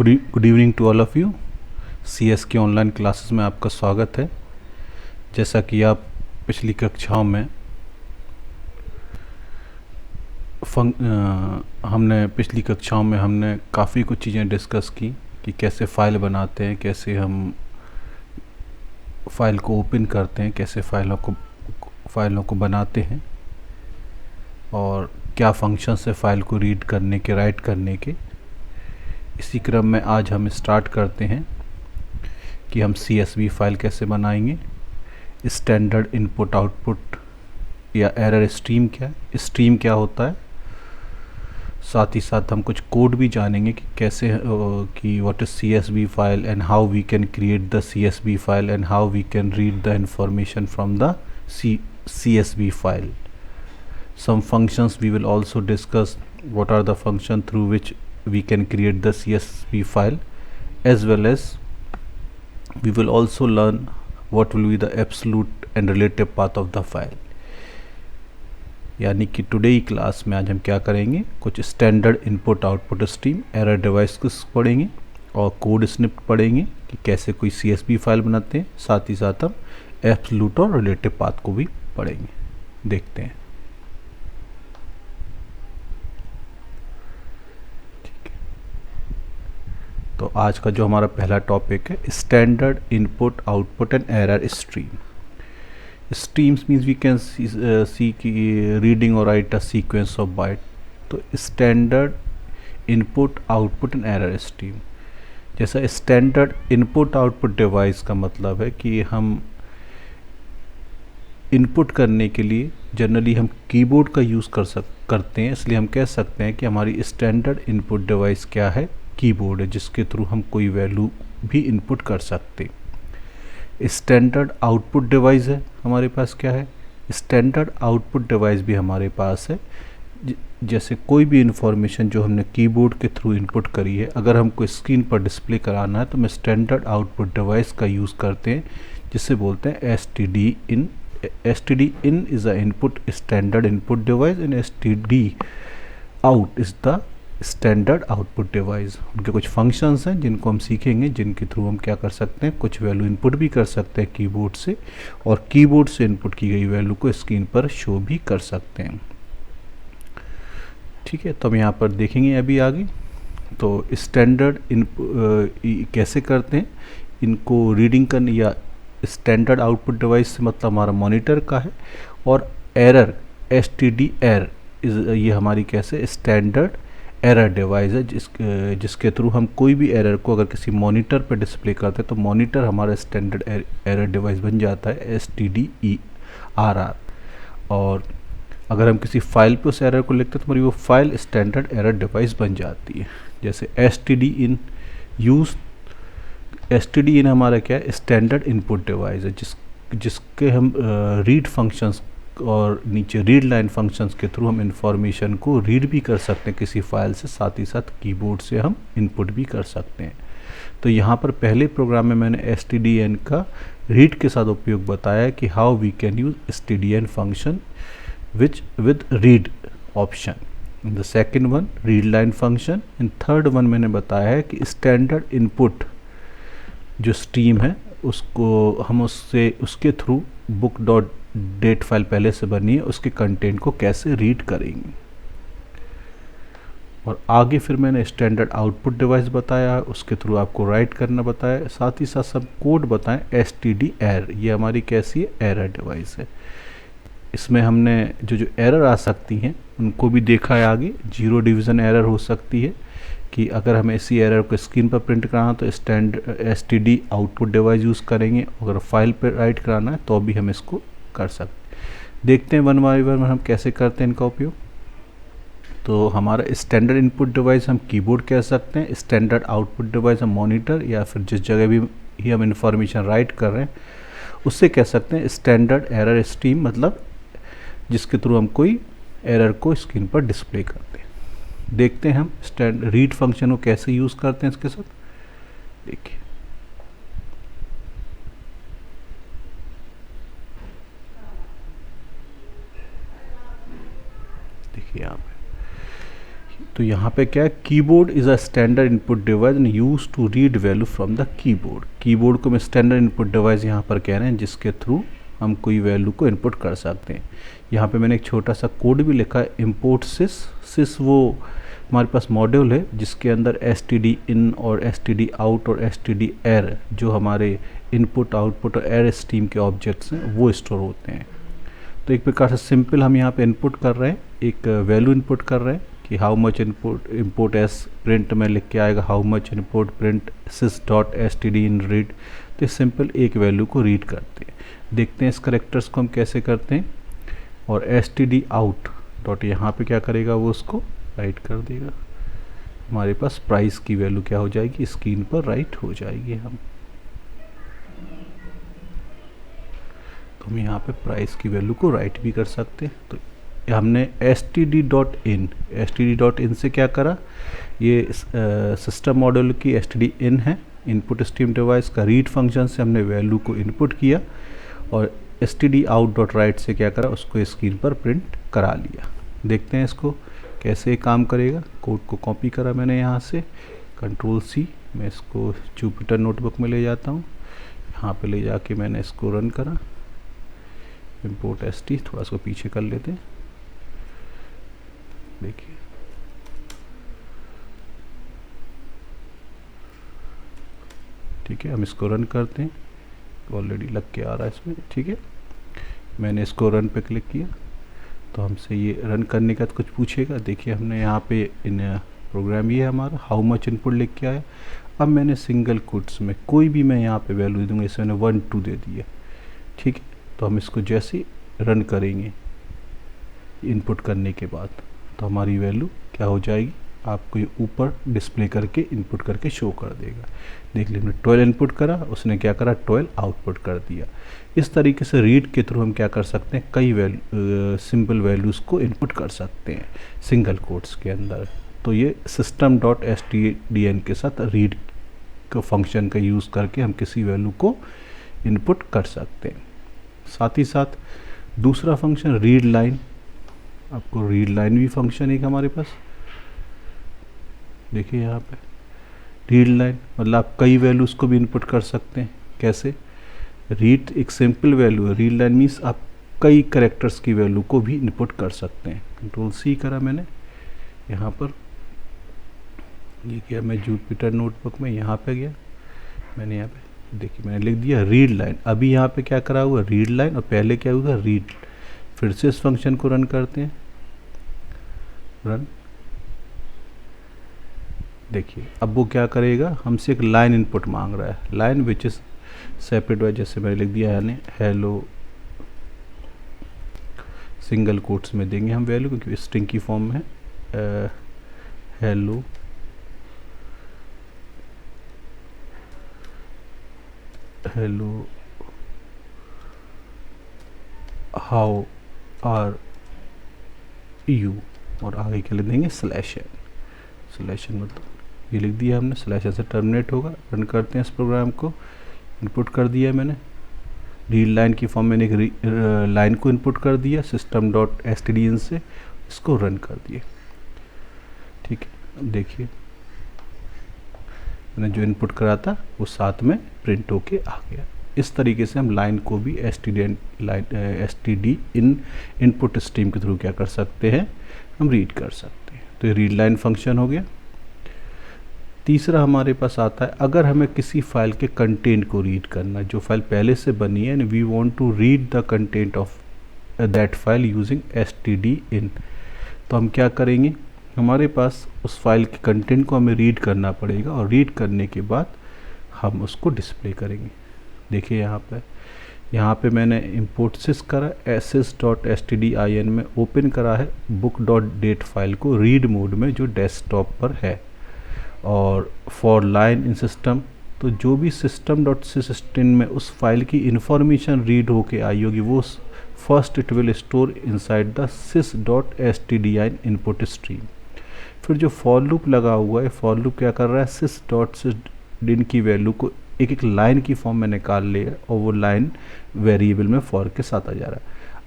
Good evening to all of you. CS के online classes में आपका स्वागत है। जैसा कि आप पिछली कक्षाओं में हमने काफ़ी कुछ चीज़ें डिस्कस की कि कैसे फ़ाइल बनाते हैं, कैसे हम फ़ाइल को ओपन करते हैं, कैसे फ़ाइलों को बनाते हैं और क्या फंक्शंस है फ़ाइल को रीड करने के, राइट करने के। इसी क्रम में आज हम स्टार्ट करते हैं कि हम CSV फाइल कैसे बनाएंगे, स्टैंडर्ड इनपुट आउटपुट या एरर स्ट्रीम क्या होता है। साथ ही साथ हम कुछ कोड भी जानेंगे कि कैसे कि what is CSV file and how we can create the CSV file and how we can read the information from the CSV file. Some functions we will also discuss what are the function through which we can create the CSV file, as well as we will also learn what will be the absolute and relative path of the file. यानी कि today की class में आज हम क्या करेंगे, कुछ standard input output stream error device को पढ़ेंगे और कोड स्निप्ट पढ़ेंगे कि कैसे कोई CSV फाइल बनाते हैं। साथ ही साथ हम एब्सोल्यूट और रिलेटिव पाथ को भी पढ़ेंगे। देखते हैं। तो आज का जो हमारा पहला टॉपिक है, standard input output and error stream. Streams means we can see की रीडिंग और write a sequence of byte. तो standard input output and error stream, जैसा स्टैंडर्ड इनपुट आउटपुट डिवाइस का मतलब है कि हम इनपुट करने के लिए जनरली हम कीबोर्ड का यूज़ करते हैं, इसलिए हम कह सकते हैं कि हमारी स्टैंडर्ड इनपुट डिवाइस क्या है, कीबोर्ड है, जिसके थ्रू हम कोई वैल्यू भी इनपुट कर सकते। स्टैंडर्ड आउटपुट डिवाइस है हमारे पास, क्या है, स्टैंडर्ड आउटपुट डिवाइस भी हमारे पास है। जैसे कोई भी इंफॉर्मेशन जो हमने कीबोर्ड के थ्रू इनपुट करी है, अगर हमको स्क्रीन पर डिस्प्ले कराना है तो हम स्टैंडर्ड आउटपुट डिवाइस का यूज़ करते हैं, जिसे बोलते हैं STD in. STD in is the input standard input device and STD out is the standard output device. उनके कुछ फंक्शंस हैं जिनको हम सीखेंगे, जिनके थ्रू हम क्या कर सकते हैं, कुछ वैल्यू इनपुट भी कर सकते हैं कीबोर्ड से, और कीबोर्ड से इनपुट की गई वैल्यू को स्क्रीन पर शो भी कर सकते हैं. ठीक है, तो हम यहाँ पर देखेंगे अभी आगे. तो स्टैंडर्ड कैसे करते हैं इनको रीडिंग करने, या स्टैंडर्ड आउटपुट डिवाइस से मतलब हमारा मॉनिटर का है, और एरर STD एरर ये हमारी कैसे स्टैंडर्ड एरर डिवाइस है, जिसके थ्रू हम कोई भी एरर को अगर किसी मॉनिटर पर डिस्प्ले करते हैं तो मॉनिटर हमारा स्टैंडर्ड एरर डिवाइस बन जाता है, STDERR. और अगर हम किसी फाइल पे उस एरर को लिखते हैं तो हमारी वो फाइल स्टैंडर्ड एरर डिवाइस बन जाती है. जैसे STD इन यूज, STD इन हमारा क्या है, स्टैंडर्ड इनपुट डिवाइस है, जिसके हम रीड फंक्शंस और नीचे रीड लाइन फंक्शंस के थ्रू हम इंफॉर्मेशन को रीड भी कर सकते हैं किसी फाइल से, साथ ही साथ कीबोर्ड से हम इनपुट भी कर सकते हैं. तो यहाँ पर पहले प्रोग्राम में मैंने STDN का रीड के साथ उपयोग बताया कि how we can use STDN function which with read option. The second one read line function. In third one मैंने बताया है कि स्टैंडर्ड इनपुट जो स्ट्रीम है उसको हम उसके through book dot dat file पहले से बनी है, उसके कंटेंट को कैसे रीड करेंगे. और आगे फिर मैंने स्टैंडर्ड आउटपुट डिवाइस बताया, उसके थ्रू आपको राइट करना बताया, साथ ही साथ सब कोड बताएं. STD एरर ये हमारी कैसी है, एरर डिवाइस है. इसमें हमने जो एरर आ सकती हैं उनको भी देखा है आगे. जीरो डिवीज़न एरर हो सकती है कि अगर हमें इसी एरर को स्क्रीन पर प्रिंट कराना तो STD आउटपुट डिवाइस यूज़ करेंगे, अगर फाइल पर राइट कराना है तो भी हम इसको कर सकते. देखते हैं वन बाय वन हम कैसे करते हैं इनका उपयोग. तो हमारा स्टैंडर्ड इनपुट डिवाइस हम कीबोर्ड कह सकते हैं, स्टैंडर्ड आउटपुट डिवाइस हम मॉनिटर या फिर जिस जगह भी ही हम इंफॉर्मेशन राइट कर रहे हैं उससे कह सकते हैं स्टैंडर्ड एरर स्ट्रीम, मतलब जिसके थ्रू हम कोई एरर को स्क्रीन पर डिस्प्ले करते हैं. देखते हैं हम रीड फंक्शन को कैसे यूज़ करते हैं इसके साथ. देखिए यहाँ पे तो यहाँ पे क्या है, keyboard is a standard input device and use to read value from the keyboard. Keyboard को मैं स्टैंडर्ड इनपुट डिवाइस यहाँ पर कह रहे हैं जिसके थ्रू हम कोई वैल्यू को इनपुट कर सकते हैं। यहाँ पे मैंने एक छोटा सा कोड भी लिखा है, इम्पोर्ट सिस। सिस वो हमारे पास मॉड्यूल है जिसके अंदर std in और std out और std err जो हमारे इनपुट आउटपुट और err स्ट्रीम के ऑब्जेक्ट्स हैं वो स्टोर होते हैं। तो एक प्रकार से सिंपल हम यहाँ पे इनपुट कर रहे हैं, एक वैल्यू इनपुट कर रहे हैं कि how much input import S print में लिख के आएगा how much input print sys dot std in read. तो सिंपल एक वैल्यू को रीड करते हैं। देखते हैं इस करेक्टर्स को हम कैसे करते हैं। और std out डॉट यहाँ पे क्या करेगा, वो उसको राइट कर देगा। हमारे पास प्राइस की वैल्यू क्या हो जाएगी, स्क्रीन पर राइट हो जाएगी। हम यहाँ पे प्राइस की वैल्यू को राइट भी कर सकते हैं। तो हमने std.in से क्या करा, ये सिस्टम मॉड्यूल की std.in है, इनपुट स्ट्रीम डिवाइस का रीड फंक्शन से हमने वैल्यू को इनपुट किया और std.out.write से क्या करा, उसको स्क्रीन पर प्रिंट करा लिया। देखते हैं इसको कैसे काम करेगा। कोड को कॉपी करा मैंने यहाँ से, कंट्रोल C, मैं इसको जुपिटर नोटबुक में ले जाता हूँ। यहाँ पे ले जाके मैंने इसको रन करा, इम्पोर्ट st, थोड़ा इसको पीछे कर लेते हैं। देखिए ठीक है, हम इसको रन करते हैं। ऑलरेडी लग के आ रहा है इसमें, ठीक है। मैंने इसको रन पे क्लिक किया तो हमसे ये रन करने का तो कुछ पूछेगा। देखिए हमने यहाँ पे इन प्रोग्राम ये है हमारा, हाउ मच इनपुट लिख के आया। अब मैंने सिंगल कोट्स में कोई भी मैं यहाँ पे वैल्यू दूंगा, इसे मैंने 1 2 दे दिया, ठीक है। तो हम इसको जैसे ही रन करेंगे इनपुट करने के बाद तो हमारी वैल्यू क्या हो जाएगी, आपको ये ऊपर डिस्प्ले करके इनपुट करके शो कर देगा। देख लीजिए हमने 12 इनपुट करा, उसने क्या करा, 12 आउटपुट कर दिया। इस तरीके से रीड के थ्रू हम क्या कर सकते हैं, कई सिंपल वैल्यूज़ को इनपुट कर सकते हैं सिंगल कोट्स के अंदर। तो ये system.stdin के साथ रीड का फंक्शन का यूज़ करके हम किसी वैल्यू को इनपुट कर सकते हैं। साथ ही साथ दूसरा फंक्शन रीड लाइन, आपको रीड लाइन भी फंक्शन एक हमारे पास, देखिए यहाँ पे रीड लाइन मतलब आप कई वैल्यूज़ को भी इनपुट कर सकते हैं। कैसे, रीड एक सिंपल वैल्यू है, रीड लाइन मीन्स आप कई कैरेक्टर्स की वैल्यू को भी इनपुट कर सकते हैं। कंट्रोल C करा मैंने, यहाँ पर ये किया, मैं जुपिटर नोटबुक में यहाँ पे गया, मैंने यहाँ पे देखिए मैंने लिख दिया रीड लाइन। अभी यहाँ पे क्या करा हुआ, रीड लाइन, और पहले क्या हुआ, रीड। फिर से इस फंक्शन को रन करते हैं, रन। देखिए अब वो क्या करेगा, हमसे एक लाइन इनपुट मांग रहा है, line which is separate wise, जैसे मैंने लिख दिया यानी हेलो, सिंगल कोट्स में देंगे हम वैल्यू क्योंकि स्ट्रिंग की फॉर्म में है, hello hello how are you, और आगे के लिए देंगे /n। /n मतलब ये लिख दिया हमने, /n से टर्मिनेट होगा। रन करते हैं इस प्रोग्राम को, इनपुट कर दिया मैंने, रीड लाइन की फॉर्म में एक लाइन को इनपुट कर दिया system.stdin से, इसको रन कर दिया, ठीक है। अब देखिए मैंने जो इनपुट करा था वो साथ में प्रिंट होके आ गया। इस तरीके से हम लाइन को भी std इन इनपुट स्ट्रीम के थ्रू क्या कर सकते हैं, हम रीड कर सकते हैं। तो ये रीड लाइन फंक्शन हो गया। तीसरा हमारे पास आता है, अगर हमें किसी फाइल के कंटेंट को रीड करना, जो फाइल पहले से बनी है, and we want to read the content of that file using std_in, तो हम क्या करेंगे, हमारे पास उस फाइल के कंटेंट को हमें रीड करना पड़ेगा और रीड करने के बाद हम उसको डिस्प्ले करेंगे। देखिए यहाँ पे मैंने इम्पोर्ट सिस करा, ss.stdin में ओपन करा है book.date फाइल को रीड मोड में जो डेस्कटॉप पर है, और फॉर लाइन इन सिस्टम, तो जो भी system.sys में उस फाइल की इंफॉर्मेशन रीड होके आई होगी वो first it will store inside the sys.stdin input stream. फिर जो फॉर लूप लगा हुआ है, फॉर लूप क्या कर रहा है, sys.sysdin की वैल्यू को एक एक लाइन की फॉर्म में निकाल लिया और वो लाइन वेरिएबल में फॉर के साथ आ जा रहा है।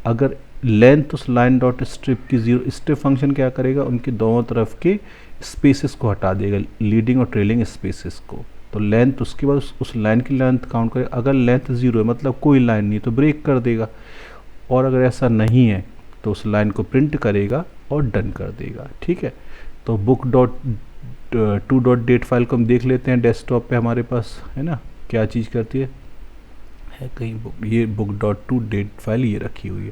अगर लेंथ उस लाइन डॉट स्ट्रिप की जीरो, स्ट्रिप फंक्शन क्या करेगा, उनके दोनों तरफ के स्पेसेस को हटा देगा, लीडिंग और ट्रेलिंग स्पेसेस को। तो लेंथ उसके बाद उस लाइन की लेंथ काउंट करेगा, अगर लेंथ जीरो है मतलब कोई लाइन नहीं तो ब्रेक कर देगा, और अगर ऐसा नहीं है तो उस लाइन को प्रिंट करेगा और डन कर देगा। ठीक है, तो book dot two dot dat file को हम देख लेते हैं, डेस्कटॉप पे हमारे पास है ना, क्या चीज़ करती है कहीं बुक, ये book dot two dat file ये रखी हुई है,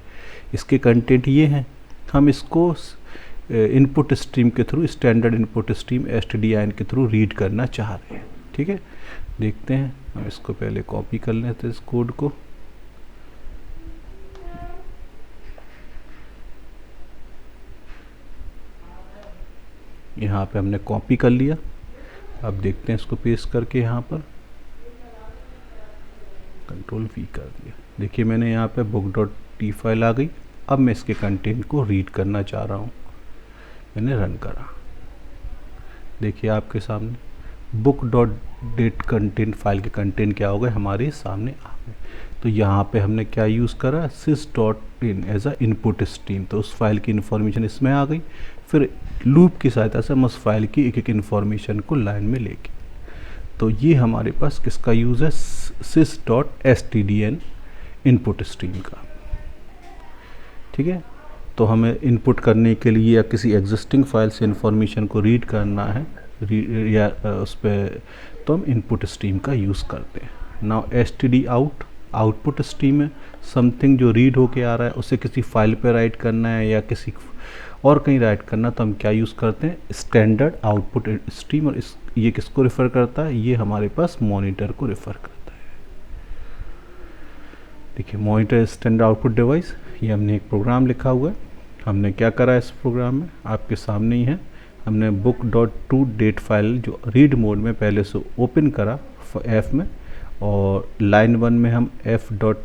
इसके कंटेंट ये हैं। हम इसको इनपुट स्ट्रीम के through, standard input stream stdin के थ्रू रीड करना चाह रहे हैं। ठीक है, देखते हैं, हम इसको पहले कॉपी कर लेते हैं इस कोड को। यहाँ पे हमने कॉपी कर लिया, अब देखते हैं इसको पेस्ट करके यहाँ पर कंट्रोल V कर दिया। देखिए मैंने यहाँ पे बुक डॉट टी फाइल आ गई। अब मैं इसके कंटेंट को रीड करना चाह रहा हूँ, मैंने रन करा, देखिए आपके सामने book dot dat content file के कंटेंट क्या हो गए, हमारे सामने आ गए। तो यहाँ पे हमने क्या यूज़ करा, sys dot in as a input stream, तो उस फाइल की इन्फॉर्मेशन इसमें आ गई। फिर लूप की सहायता से हम उस फाइल की एक एक इन्फॉर्मेशन को लाइन में लेके, तो ये हमारे पास किसका यूज़ है, sys dot stdin input stream का। ठीक है, तो हमें इनपुट करने के लिए या किसी एग्जिस्टिंग फाइल से इंफॉर्मेशन को रीड करना है या उस पर, तो हम इनपुट स्ट्रीम का यूज़ करते हैं। Now std out output stream है, समथिंग जो रीड होके आ रहा है उसे किसी फाइल पे राइट करना है या किसी और कहीं राइट करना, तो हम क्या यूज़ करते हैं, स्टैंडर्ड आउटपुट स्ट्रीम। और ये किसको रेफ़र करता है, ये हमारे पास मॉनिटर को रेफ़र करता है। देखिए मॉनिटर स्टैंडर्ड आउटपुट डिवाइस, ये हमने एक प्रोग्राम लिखा हुआ है। हमने क्या करा इस प्रोग्राम में, आपके सामने ही है। हमने book dot two dat file जो रीड मोड में पहले से ओपन करा F में, और लाइन 1 में हम F डॉट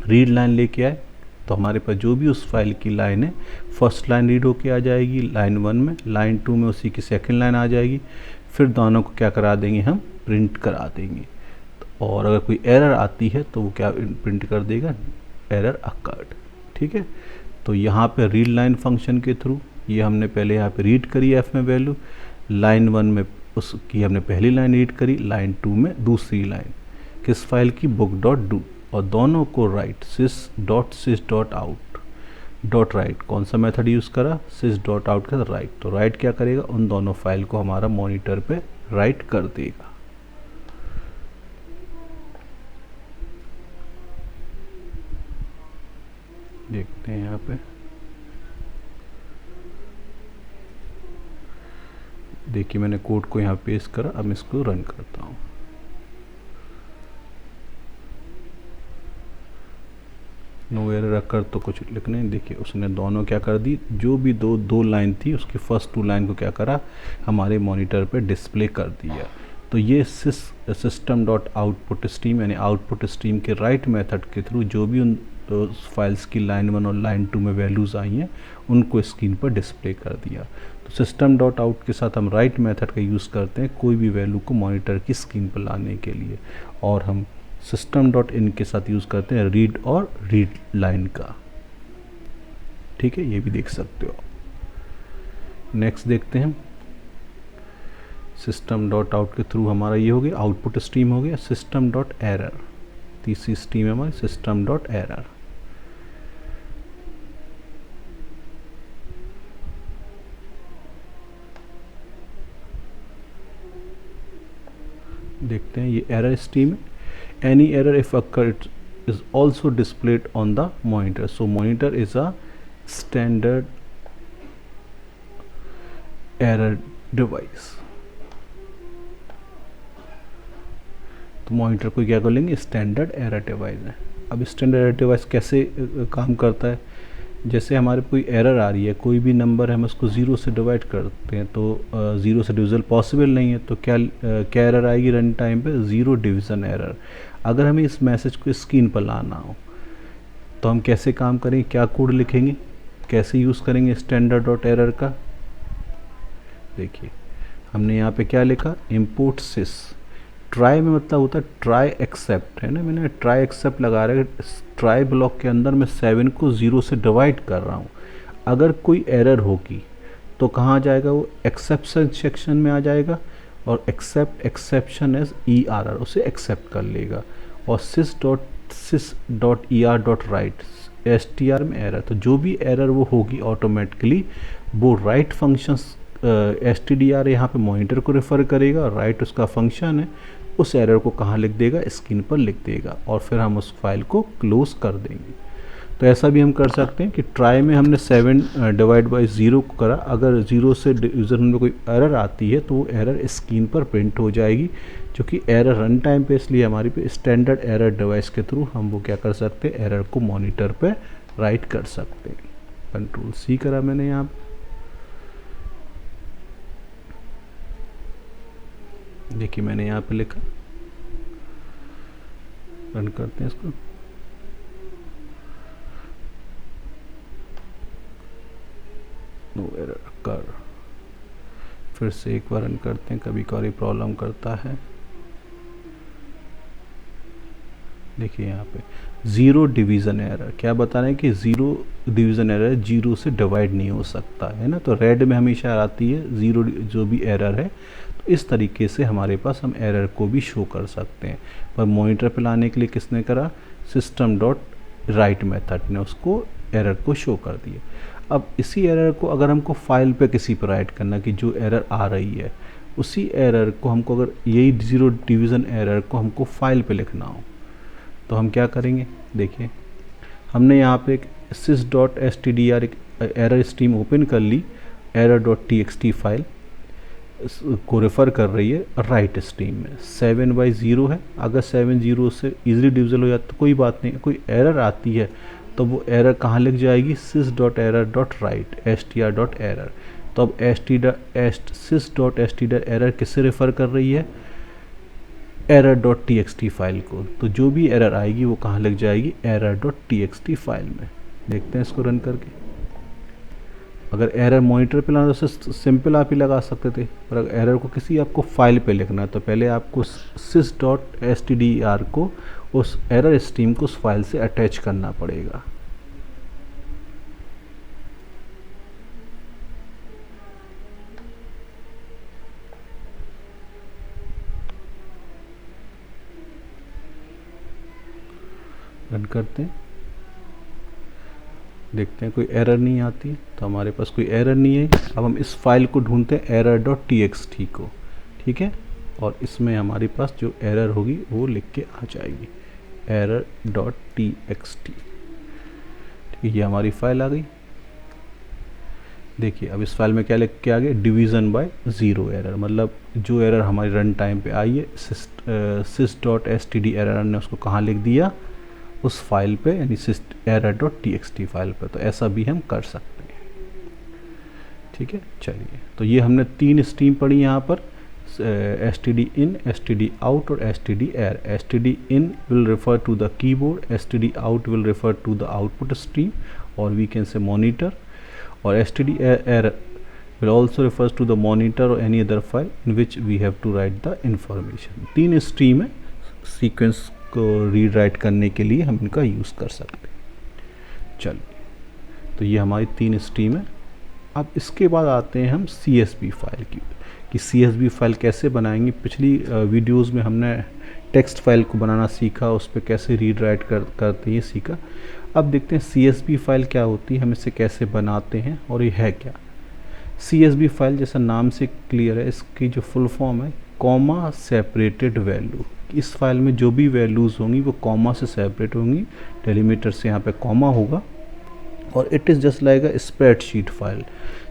रीड लाइन लेके आए, तो हमारे पास जो भी उस फाइल की लाइन है, फर्स्ट लाइन रीड होके आ जाएगी लाइन 1 में, लाइन 2 में उसी की सेकंड लाइन आ जाएगी, फिर दोनों को क्या करा देंगे, हम प्रिंट करा देंगे। और अगर कोई एरर आती है तो वो क्या प्रिंट कर देगा, एरर अकर्ड। ठीक है, तो यहाँ पे रीड लाइन फंक्शन के थ्रू ये हमने पहले यहाँ पे रीड करी F में वैल्यू, लाइन 1 में उसकी हमने पहली लाइन रीड करी, लाइन 2 में दूसरी लाइन किस फाइल की, बुक डॉट डू, और दोनों को right sys dot out dot right, कौन सा मेथड यूज़ करा, sys डॉट आउट का राइट। तो राइट क्या करेगा, उन दोनों फाइल को हमारा मॉनिटर पे राइट कर देगा। देखते हैं यहाँ पे, देखिए मैंने कोड को यहाँ पेस्ट करा, अब मैं इसको रन करता हूँ। नो एरर अकर तो कुछ लिखने, देखिए उसने दोनों क्या कर दी, जो भी दो लाइन थी उसकी फर्स्ट 2 लाइन को क्या करा, हमारे मॉनिटर पे डिस्प्ले कर दिया। तो ये सिस्टम डॉट आउटपुट स्ट्रीम यानी आउटपुट स्ट्रीम के राइट मेथड के थ्रू जो भी उन फाइल्स की लाइन 1 और लाइन 2 में वैल्यूज़ आई हैं उनको स्क्रीन पर डिस्प्ले कर दिया। तो सिस्टम डॉट आउट के साथ हम राइट मेथड का यूज़ करते हैं कोई भी वैल्यू को मॉनिटर की स्क्रीन पर लाने के लिए, और हम सिस्टम डॉट इन के साथ यूज़ करते हैं रीड और रीड लाइन का। ठीक है, ये भी देख सकते हो। नेक्स्ट देखते हैं, सिस्टम डॉट आउट के थ्रू हमारा ये हो गया, आउटपुट स्ट्रीम हो गया। सिस्टम डॉट एरर, तीसरी स्ट्रीम है हमारी सिस्टम डॉट एरर। देखते हैं, ये एरर स्ट्रीम है। Any error if occurred is also displayed on the monitor. So monitor is a standard error device. तो मॉनिटर को क्या कर लेंगे, स्टैंडर्ड एरर डिवाइस है। अब स्टैंडर्ड एरर डिवाइस कैसे काम करता है, जैसे हमारे कोई एरर आ रही है, कोई भी नंबर है हम उसको 0 से डिवाइड करते हैं तो 0 से डिविज़न पॉसिबल नहीं है, तो क्या एरर आएगी रन टाइम पे, 0 डिवीज़न एरर। अगर हमें इस मैसेज को स्क्रीन पर लाना हो तो हम कैसे काम करेंगे, क्या कोड लिखेंगे, कैसे यूज़ करेंगे स्टैंडर्ड डॉट एरर का। देखिए हमने यहाँ पे क्या लिखा, इम्पोर्ट सिस ट्राई में मतलब होता है ट्राई एक्सेप्ट, है ना, मैंने ट्राई एक्सेप्ट लगा रहा है, ट्राई ब्लॉक के अंदर मैं 7 को 0 से डिवाइड कर रहा हूँ। अगर कोई एरर होगी तो कहाँ जाएगा, वो एक्सेप्शन सेक्शन में आ जाएगा, और एक्सेप्ट एक्सेप्शन एज ERR उसे एक्सेप्ट कर लेगा, और sys.er.write str में एरर, तो जो भी एरर वो होगी ऑटोमेटिकली वो राइट फंक्शंस stdr यहाँ पे मॉनिटर को रेफ़र करेगा, और राइट उसका फंक्शन है, उस एरर को कहाँ लिख देगा, स्क्रीन पर लिख देगा, और फिर हम उस फाइल को क्लोज कर देंगे। तो ऐसा भी हम कर सकते हैं कि ट्राई में हमने 7 डिवाइड बाई 0 को करा, अगर 0 से यूज़र में कोई एरर आती है तो वो एरर स्क्रीन पर प्रिंट हो जाएगी, क्योंकि एरर रन टाइम पे, इसलिए हमारी पे स्टैंडर्ड एरर डिवाइस के थ्रू हम वो क्या कर सकते हैं, एरर को मॉनिटर पे राइट कर सकते हैं। कंट्रोल C करा मैंने यहाँ पे, देखिए मैंने यहाँ पे लिखा, रन करते हैं इसको, नो एरर कर, फिर से एक बार रन करते हैं, कभी कभी प्रॉब्लम करता है। देखिए यहाँ पे 0 डिवीज़न एरर, क्या बता रहे हैं कि 0 डिवीज़न एरर 0 से डिवाइड नहीं हो सकता है ना, तो रेड में हमेशा आती है 0 जो भी एरर है। तो इस तरीके से हमारे पास हम एरर को भी शो कर सकते हैं, पर मॉनिटर पे लाने के लिए किसने करा, system.write मेथड ने उसको एरर को शो कर दिया। अब इसी एरर को अगर हमको फाइल पे किसी पर राइट करना, कि जो एरर आ रही है उसी एरर को हमको, अगर यही 0 डिवीज़न एरर को हमको फाइल पे लिखना हो तो हम क्या करेंगे, देखिए हमने यहाँ पे एक sys.stdr एक एरर स्ट्रीम ओपन कर ली, error.txt फाइल को रेफ़र कर रही है राइट स्ट्रीम में, 7/0 है, अगर 7 0 से इजीली डिविजल हो जाता तो कोई बात नहीं, कोई एरर आती है तो वो एरर कहाँ लिख जाएगी, sys.error.write str.error। तो अब sys.str एरर किससे रेफ़र कर रही है, error.txt फाइल को, तो जो भी एरर आएगी वो कहाँ लिख जाएगी, error.txt फाइल में। देखते हैं इसको रन करके, अगर एरर मॉनिटर पे लाना तो सिंपल आप ही लगा सकते थे, पर अगर एरर को किसी आपको फाइल पे लिखना है तो पहले आपको sys.stdr को उस एरर स्ट्रीम को उस फाइल से अटैच करना पड़ेगा। रन करते हैं, देखते हैं कोई एरर नहीं आती, तो हमारे पास कोई एरर नहीं है। अब हम इस फाइल को ढूंढते हैं error.txt को, ठीक है, और इसमें हमारे पास जो एरर होगी वो लिख के आ जाएगी error.txt। ठीक है, ये हमारी फाइल आ गई। देखिए अब इस फाइल में क्या लिख के आ गया, डिवीज़न बाय 0 एरर, मतलब जो एरर हमारी रन टाइम पे आई है sys.std एरर ने उसको कहाँ लिख दिया, उस फाइल पे, यानी error.txt फाइल पे। तो ऐसा भी हम कर सकते हैं, ठीक है। चलिए, तो ये हमने 3 स्ट्रीम पढ़ी यहाँ पर, std_in, std_out और std_err। std_in will refer to the keyboard, std_out will refer to the output stream or we can say monitor, और std_err will also refers to the monitor or any other file in which we have to write the information। 3 stream है, sequence को read write करने के लिए हम इनका use कर सकते हैं। चलिए, तो ये हमारी 3 स्ट्रीम है। अब इसके बाद आते हैं हम CSV फाइल की, कि CSV फाइल कैसे बनाएंगे। पिछली वीडियोस में हमने टेक्स्ट फाइल को बनाना सीखा, उस पर कैसे रीड राइट करते हैं सीखा। अब देखते हैं CSV फाइल क्या होती है, हम इसे कैसे बनाते हैं और ये है क्या। CSV फाइल जैसा नाम से क्लियर है, इसकी जो फुल फॉर्म है कॉमा सेपरेटेड वैल्यू। इस फाइल में जो भी वैल्यूज़ होंगी वो कॉमा से सेपरेट होंगी, डेलीमीटर से यहाँ पे कॉमा होगा, और it is just like a spreadsheet file.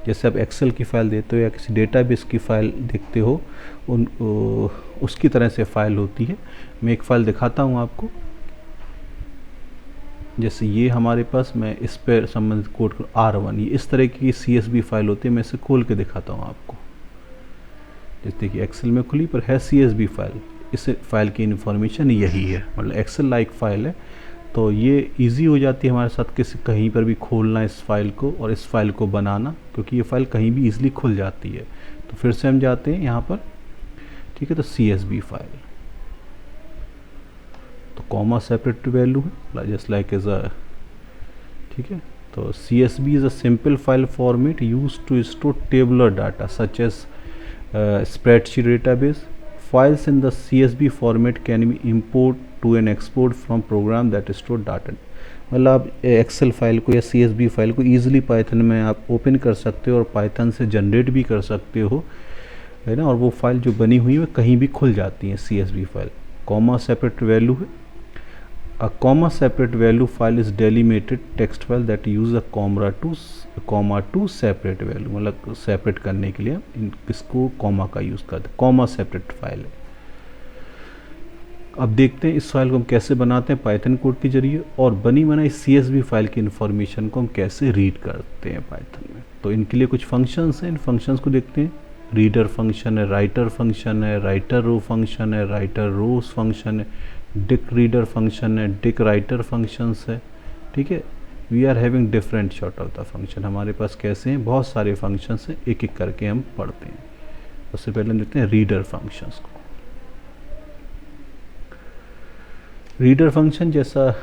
जैसे आप एक्सेल की फ़ाइल देते हो या किसी डेटाबेस की फ़ाइल देखते हो, उसकी तरह से फ़ाइल होती है। मैं एक फ़ाइल दिखाता हूँ आपको, जैसे ये हमारे पास, मैं इस पर संबंधित कोड R1, ये इस तरह की CSV फाइल होती है। मैं इसे खोल के दिखाता हूँ आपको। जैसे कि एक्सेल में खुली पर है CSV फाइल, इस फाइल की इन्फॉर्मेशन यही है, मतलब एक्सेल लाइक फाइल है। तो ये इजी हो जाती है हमारे साथ किसी कहीं पर भी खोलना इस फाइल को और इस फाइल को बनाना, क्योंकि ये फाइल कहीं भी इजीली खुल जाती है। तो फिर से हम जाते हैं यहाँ पर, ठीक है, तो CSV फाइल, तो कॉमा सेपरेट वैल्यू है जस्ट लाइक एज अ, ठीक है। तो CSV is a simple file format use to store tabular data such as spreadsheet database. Files in the CSV format can be import to and export from program that store data. मतलब आप Excel file को या CSV file को easily Python में आप open कर सकते हो और पाइथन से जनरेट भी कर सकते हो, है ना। और वो फाइल जो बनी हुई है कहीं भी खुल जाती है CSV file. Comma separate value है। A comma separate value file is delimited text file that use a comma to separate value, मतलब सेपरेट करने के लिए इन किसको कॉमा का यूज़ करते हैं। कॉमा सेपरेट फाइल है। अब देखते हैं इस फाइल को हम कैसे बनाते हैं पाइथन कोड के जरिए, और बनी बनाई CSV फाइल की इन्फॉर्मेशन को हम कैसे रीड करते हैं पाइथन में। तो इनके लिए कुछ फंक्शंस हैं, इन फंक्शंस को देखते हैं। रीडर फंक्शन है, राइटर फंक्शन है, राइटर रो फंक्शन है, राइटर रोज फंक्शन है, डिक रीडर फंक्शन है, डिक राइटर फंक्शंस है, ठीक है। We are having different sort of the function, हमारे पास कैसे हैं, बहुत सारे फंक्शंस हैं, एक एक करके हम पढ़ते हैं। सबसे पहले हम देखते हैं रीडर फंक्शंस को। रीडर फंक्शन जैसा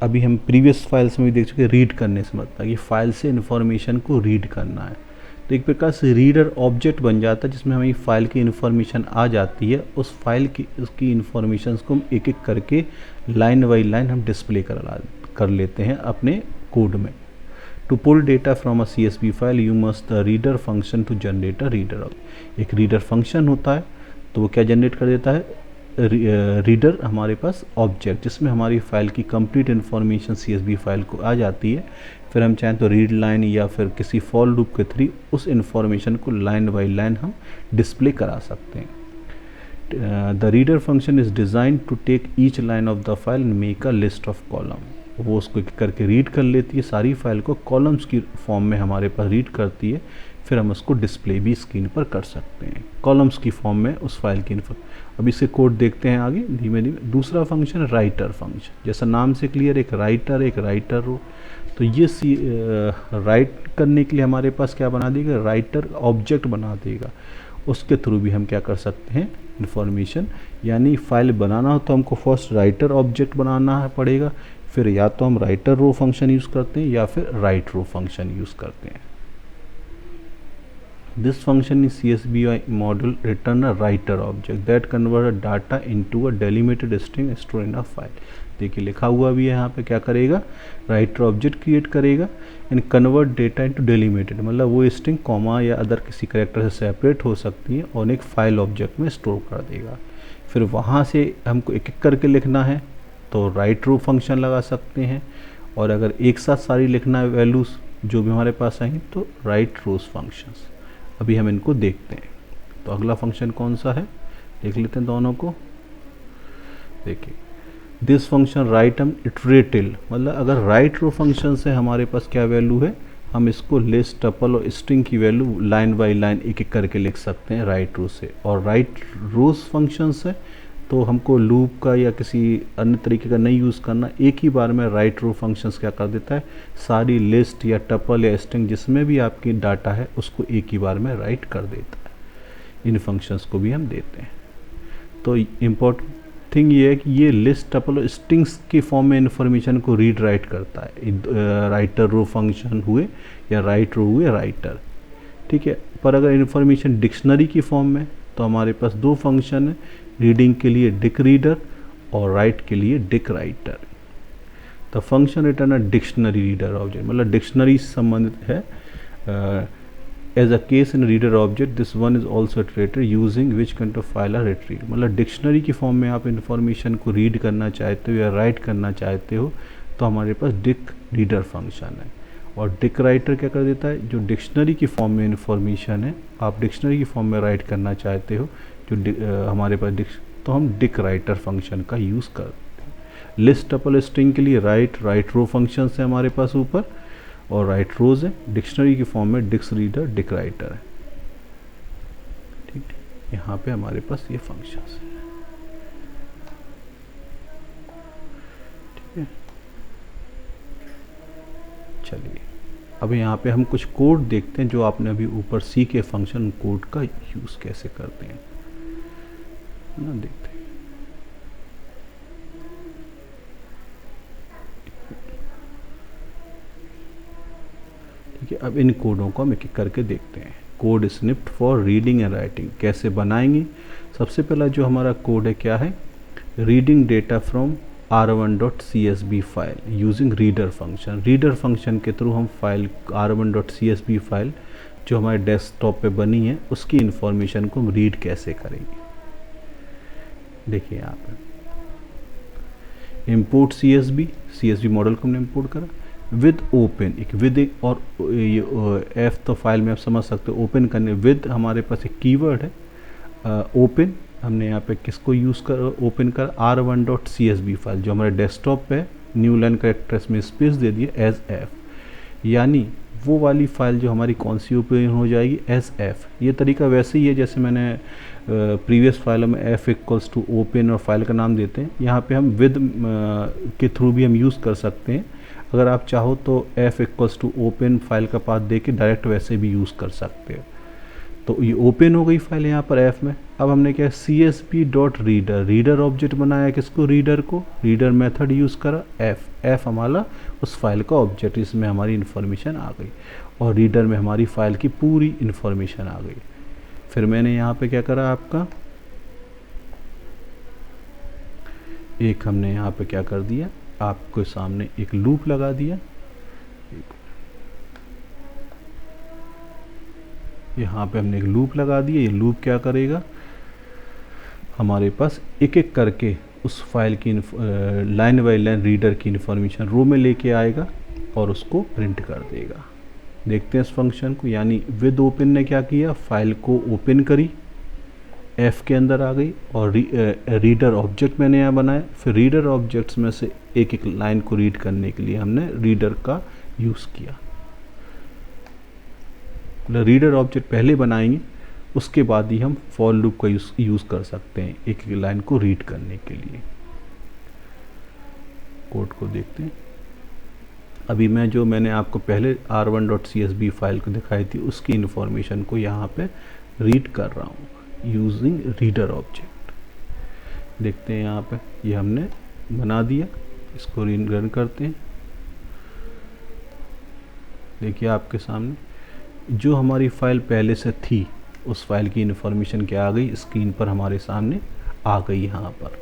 अभी हम प्रीवियस फाइल्स में भी देख चुके, रीड करने से मतलब ये फाइल से इन्फॉर्मेशन को रीड करना है। तो एक प्रकार से रीडर ऑब्जेक्ट बन जाता है जिसमें हमें फाइल की इन्फॉर्मेशन आ जाती है। उस फाइल की उसकी इन्फॉर्मेशन को हम एक एक करके लाइन बाई लाइन हम डिस्प्ले कर लेते हैं अपने कोड में। To pull data from a CSV file you must the reader function to generate a reader. एक रीडर फंक्शन होता है तो वो क्या जनरेट कर देता है, रीडर हमारे पास ऑब्जेक्ट जिसमें हमारी फाइल की कंप्लीट इन्फॉर्मेशन CSV फाइल को आ जाती है। फिर हम चाहें तो रीड लाइन या फिर किसी फॉर लूप के थ्रू उस इन्फॉर्मेशन को लाइन बाई लाइन हम डिस्प्ले करा सकते हैं। The reader function is design to take each line of the file and make a list of column. वो उसको करके रीड कर लेती है, सारी फाइल को कॉलम्स की फॉर्म में हमारे पास रीड करती है। फिर हम उसको डिस्प्ले भी स्क्रीन पर कर सकते हैं कॉलम्स की फॉर्म में उस फाइल की अब इससे कोड देखते हैं आगे धीमे धीमे। दूसरा फंक्शन राइटर फंक्शन, जैसा नाम से क्लियर, एक राइटर हो। तो ये राइट करने के लिए हमारे पास क्या बना देगा, राइटर ऑब्जेक्ट बना देगा। उसके थ्रू भी हम क्या कर सकते हैं, इन्फॉर्मेशन, यानी फाइल बनाना हो तो हमको फर्स्ट राइटर ऑब्जेक्ट बनाना पड़ेगा, फिर या तो हम राइटर रो फंक्शन यूज़ करते हैं या फिर राइट रो फंक्शन यूज़ करते हैं। This function in CSV module return a writer object that convert a data into a delimited string stored in a file। देखिए लिखा हुआ भी है यहाँ पे, क्या करेगा, राइटर ऑब्जेक्ट क्रिएट करेगा and convert data into delimited, मतलब वो स्ट्रिंग कॉमा या अदर किसी कैरेक्टर से सेपरेट हो सकती है और एक फाइल ऑब्जेक्ट में स्टोर कर देगा। फिर वहाँ से हमको एक एक करके लिखना है तो राइट रो फंक्शन लगा सकते हैं, और अगर एक साथ सारी लिखना है वैल्यूज़ जो भी हमारे पास आएंगी तो राइट रोज फंक्शंस। अभी हम इनको देखते हैं। तो अगला फंक्शन कौन सा है देख लेते हैं दोनों को। देखिए दिस फंक्शन राइट हम इटरेटिव, मतलब अगर राइट रो फंक्शन से हमारे पास क्या वैल्यू है, हम इसको लिस्ट, टपल और स्ट्रिंग की वैल्यू लाइन बाय लाइन एक एक करके लिख सकते हैं राइट रो से। और राइट रोज फंक्शन से तो हमको लूप का या किसी अन्य तरीके का नहीं यूज़ करना, एक ही बार में राइट रो फंक्शंस क्या कर देता है, सारी लिस्ट या टपल या स्ट्रिंग जिसमें भी आपकी डाटा है उसको एक ही बार में राइट कर देता है। इन फंक्शंस को भी हम देते हैं। तो इम्पोर्टेंट थिंग ये है कि ये लिस्ट, टपल और स्ट्रिंग्स के फॉर्म में इन्फॉर्मेशन को रीड राइट करता है। राइटर रो फंक्शन हुए या राइट रो हुए राइटर, ठीक है। पर अगर इन्फॉर्मेशन डिक्शनरी की फॉर्म में तो हमारे पास दो फंक्शन है, रीडिंग के लिए डिक रीडर और राइट के लिए dict writer. The function return a dictionary reader object, मतलब डिक्शनरी से संबंधित है। As a case in reader object this one is also iterated using which kind of file are retrieve, मतलब dictionary की form में आप इन्फॉर्मेशन को read करना चाहते हो या राइट करना चाहते हो तो हमारे पास डिक रीडर फंक्शन है। और डिक राइटर क्या कर देता है, जो डिक्शनरी की फॉर्म में इन्फॉर्मेशन है आप डिक्शनरी की फॉर्म में राइट करना चाहते हो, जो हमारे पास तो हम डिक राइटर फंक्शन का यूज़ करते हैं। लिस्ट, टपल, स्ट्रिंग के लिए राइट रो फंक्शन है हमारे पास ऊपर, और राइट रोज है। डिक्शनरी की फॉर्म में डिक्स रीडर, डिक राइटर है, ठीक है। यहाँ पे हमारे पास ये फंक्शंस है, ठीक है। चलिए अब यहाँ पे हम कुछ कोड देखते हैं जो आपने अभी ऊपर सी के फंक्शन कोड का यूज़ कैसे करते हैं ना, देखते हैं। है, अब इन कोडों को हम एक एक करके देखते हैं। Code snippet for reading and writing कैसे बनाएंगे। सबसे पहला जो हमारा कोड है क्या है, reading data from r1.csv file using reader function. Reader function के थ्रू हम फाइल r1.csv फाइल जो हमारे डेस्कटॉप पे बनी है उसकी इंफॉर्मेशन को हम रीड कैसे करेंगे। देखिए यहाँ पर इम्पोर्ट CSV मॉडल को हमने इम्पोर्ट करा विद ओपन, एक विद एक और ये एफ तो फाइल में आप समझ सकते हो ओपन करने, विद हमारे पास एक कीवर्ड है ओपन, हमने यहाँ पे किसको यूज़ कर ओपन कर r1.csv फाइल जो हमारे डेस्कटॉप पे न्यू लाइन कैरेक्टर्स में स्पेस दे दिए एज एफ, यानी वो वाली फाइल जो हमारी कौन सी ओपन हो जाएगी एज एफ। ये तरीका वैसे ही है जैसे मैंने प्रीवियस फाइलों में f इक्वल्स टू ओपन और फाइल का नाम देते हैं, यहाँ पे हम विद के थ्रू भी हम यूज़ कर सकते हैं। अगर आप चाहो तो f equals to open file का पाथ दे के डायरेक्ट वैसे भी यूज़ कर सकते हो। तो ये ओपन हो गई फाइल यहाँ पर f में। अब हमने क्या csv.reader, रीडर ऑब्जेक्ट बनाया किसको, रीडर को, रीडर मेथड यूज़ करा f हमारा उस फाइल का ऑब्जेक्ट, इसमें हमारी इन्फॉर्मेशन आ गई और रीडर में हमारी फाइल की पूरी इन्फॉर्मेशन आ गई। फिर मैंने यहाँ पे क्या करा आपका, एक हमने यहाँ पे क्या कर दिया, आपके सामने एक लूप लगा दिया। यहाँ पे हमने एक लूप लगा दिया। ये लूप क्या करेगा, हमारे पास एक एक करके उस फाइल की लाइन बाय लाइन रीडर की इन्फॉर्मेशन रो में लेके आएगा और उसको प्रिंट कर देगा। देखते हैं इस फंक्शन को, यानी विद ओपन ने क्या किया, फाइल को ओपन करी, एफ के अंदर आ गई और रीडर ऑब्जेक्ट मैंने यहाँ बनाया। फिर रीडर ऑब्जेक्ट्स में से एक एक लाइन को रीड करने के लिए हमने रीडर का यूज़ किया। रीडर ऑब्जेक्ट पहले बनाएंगे, उसके बाद ही हम फॉर लूप का यूज़ कर सकते हैं एक एक लाइन को रीड करने के लिए। कोड को देखते हैं। अभी मैंने आपको पहले r1.csv फाइल को दिखाई थी, उसकी इन्फॉर्मेशन को यहाँ पे रीड कर रहा हूँ यूजिंग रीडर ऑब्जेक्ट। देखते हैं यहाँ पे ये हमने बना दिया, इसको रन करते हैं। देखिए आपके सामने जो हमारी फाइल पहले से थी उस फाइल की इन्फॉर्मेशन क्या आ गई, स्क्रीन पर हमारे सामने आ गई। यहाँ पर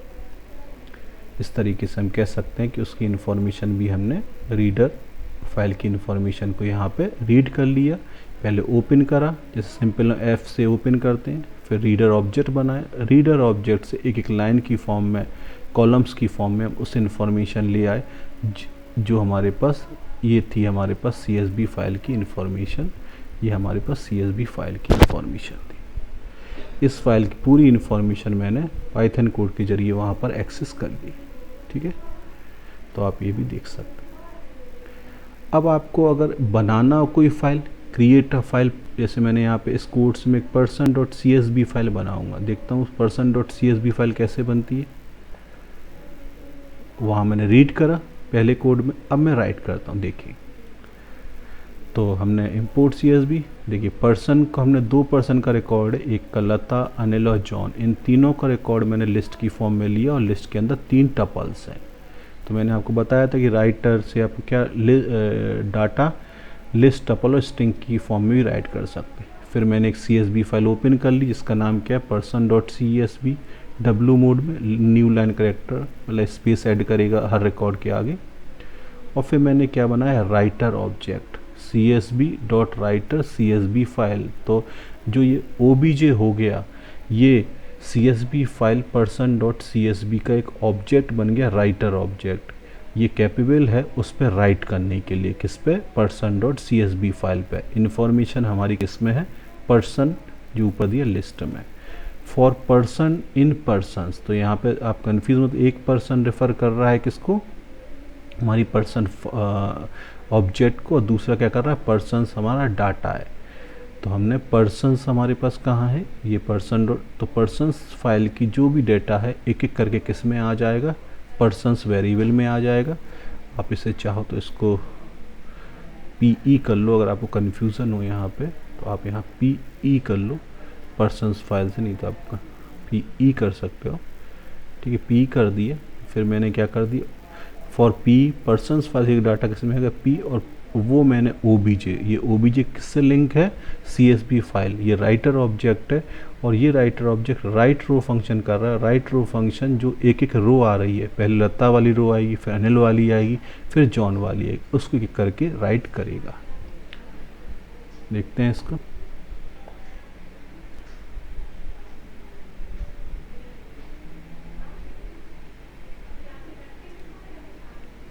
इस तरीके से हम कह सकते हैं कि उसकी इन्फॉर्मेशन भी हमने रीडर फाइल की इन्फॉर्मेशन को यहाँ पे रीड कर लिया। पहले ओपन करा, जैसे सिंपल एफ से ओपन करते हैं, फिर रीडर ऑब्जेक्ट बनाए, रीडर ऑब्जेक्ट से एक एक लाइन की फॉर्म में, कॉलम्स की फॉर्म में हम उस इन्फॉर्मेशन ले आए जो हमारे पास ये थी, हमारे पास CSV फाइल की इन्फॉर्मेशन, ये हमारे पास CSV फाइल की इन्फॉर्मेशन थी। इस फाइल की पूरी इन्फॉर्मेशन मैंने पाइथन कोड के जरिए वहाँ पर एक्सेस कर ली। ठीक है, तो आप ये भी देख सकते हैं। अब आपको अगर बनाना हो कोई फाइल, क्रिएट अ फाइल, जैसे मैंने यहाँ पे इस कोड्स में एक person.csv फाइल बनाऊंगा, देखता हूँ person.csv फाइल कैसे बनती है। वहाँ मैंने रीड करा पहले कोड में, अब मैं राइट करता हूँ। देखिए तो हमने इंपोर्ट CSV, देखिए पर्सन को हमने 2 पर्सन का रिकॉर्ड है, एक का लता, अनिल और जॉन, इन तीनों का रिकॉर्ड मैंने लिस्ट की फॉर्म में लिया और लिस्ट के अंदर 3 टपल्स हैं। तो मैंने आपको बताया था कि राइटर से आप क्या डाटा लिस्ट, टपल और स्ट्रिंग की फॉर्म में भी राइट कर सकते हैं। फिर मैंने एक CSV फाइल ओपन कर ली जिसका नाम क्या है person.csv, W मोड में, न्यू लाइन करेक्टर मतलब स्पेस ऐड करेगा हर रिकॉर्ड के आगे। और फिर मैंने क्या बनाया, writer object, csv.writer CSV file. तो जो ये obj हो गया, ये CSV फाइल person.csv का एक ऑब्जेक्ट बन गया, राइटर ऑब्जेक्ट। ये कैपेबल है उस पर राइट करने के लिए, किस पे, person.csv फाइल पे। इन्फॉर्मेशन हमारी किस में है, पर्सन जो ऊपर दिया लिस्ट में। फॉर पर्सन इन पर्सन्स, तो यहाँ पे आप कन्फ्यूज मत, एक पर्सन रेफर कर रहा है किसको, हमारी पर्सन ऑब्जेक्ट को, और दूसरा क्या कर रहा है, पर्सन्स हमारा डाटा है। तो हमने पर्सन्स हमारे पास कहाँ है, ये पर्सन, तो पर्सन्स फाइल की जो भी डेटा है एक एक करके किस में आ जाएगा, पर्सन्स वेरिएबल में आ जाएगा। आप इसे चाहो तो इसको PE कर लो, अगर आपको कन्फ्यूज़न हो यहाँ पे तो आप यहाँ PE कर लो, पर्सन्स फाइल से, नहीं तो आप PE कर सकते हो। ठीक है, PE कर दिए। फिर मैंने क्या कर दिया, फॉर P पर्सन्स फाइल से डाटा किस में आएगा, P, और वो मैंने OBJ, ये OBJ किससे लिंक है, CSV फाइल, ये राइटर ऑब्जेक्ट है और ये राइटर ऑब्जेक्ट राइट रो फंक्शन कर रहा है। राइट रो फंक्शन जो एक एक रो आ रही है, पहले लता वाली रो आएगी, फिर अनिल वाली आएगी, फिर जॉन वाली आएगी, उसको एक करके राइट करेगा। देखते हैं इसको।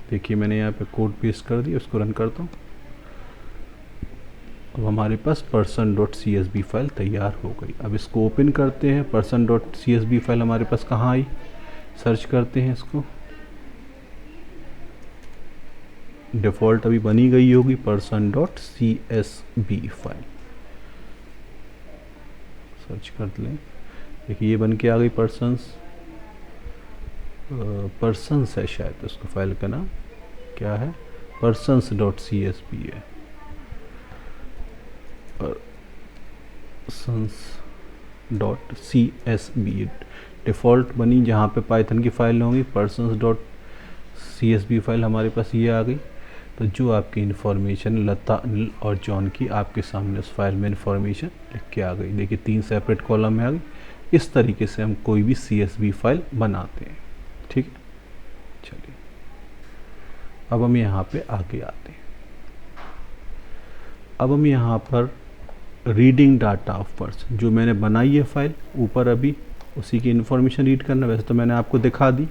देखिए मैंने यहाँ पे कोड पेस्ट कर दिया, उसको रन करता हूँ। अब हमारे पास person.csv फाइल तैयार हो गई। अब इसको ओपन करते हैं। person.csv फाइल हमारे पास कहाँ आई, सर्च करते हैं इसको। डिफ़ॉल्ट अभी बनी गई होगी person.csv फाइल, सर्च कर लें। देखिए ये बन के आ गई पर्सन्स है शायद, उसको फाइल का नाम क्या है, persons.csv है, persons.csv डिफ़ॉल्ट बनी, जहाँ पे पाइथन की फाइल होंगी persons.csv फाइल हमारे पास ये आ गई। तो जो आपकी इन्फॉर्मेशन लता, अनिल और जॉन की आपके सामने उस फाइल में इन्फॉर्मेशन लिख के आ गई। देखिए 3 सेपरेट कॉलम में आ गई। इस तरीके से हम कोई भी CSV फाइल बनाते हैं। ठीक है, चलिए अब हम यहाँ पे आगे आते हैं। अब हम यहाँ पर रीडिंग डाटा ऑफ पर्सन, जो मैंने बनाई है फाइल ऊपर, अभी उसी की इन्फॉर्मेशन रीड करना। वैसे तो मैंने आपको दिखा दी,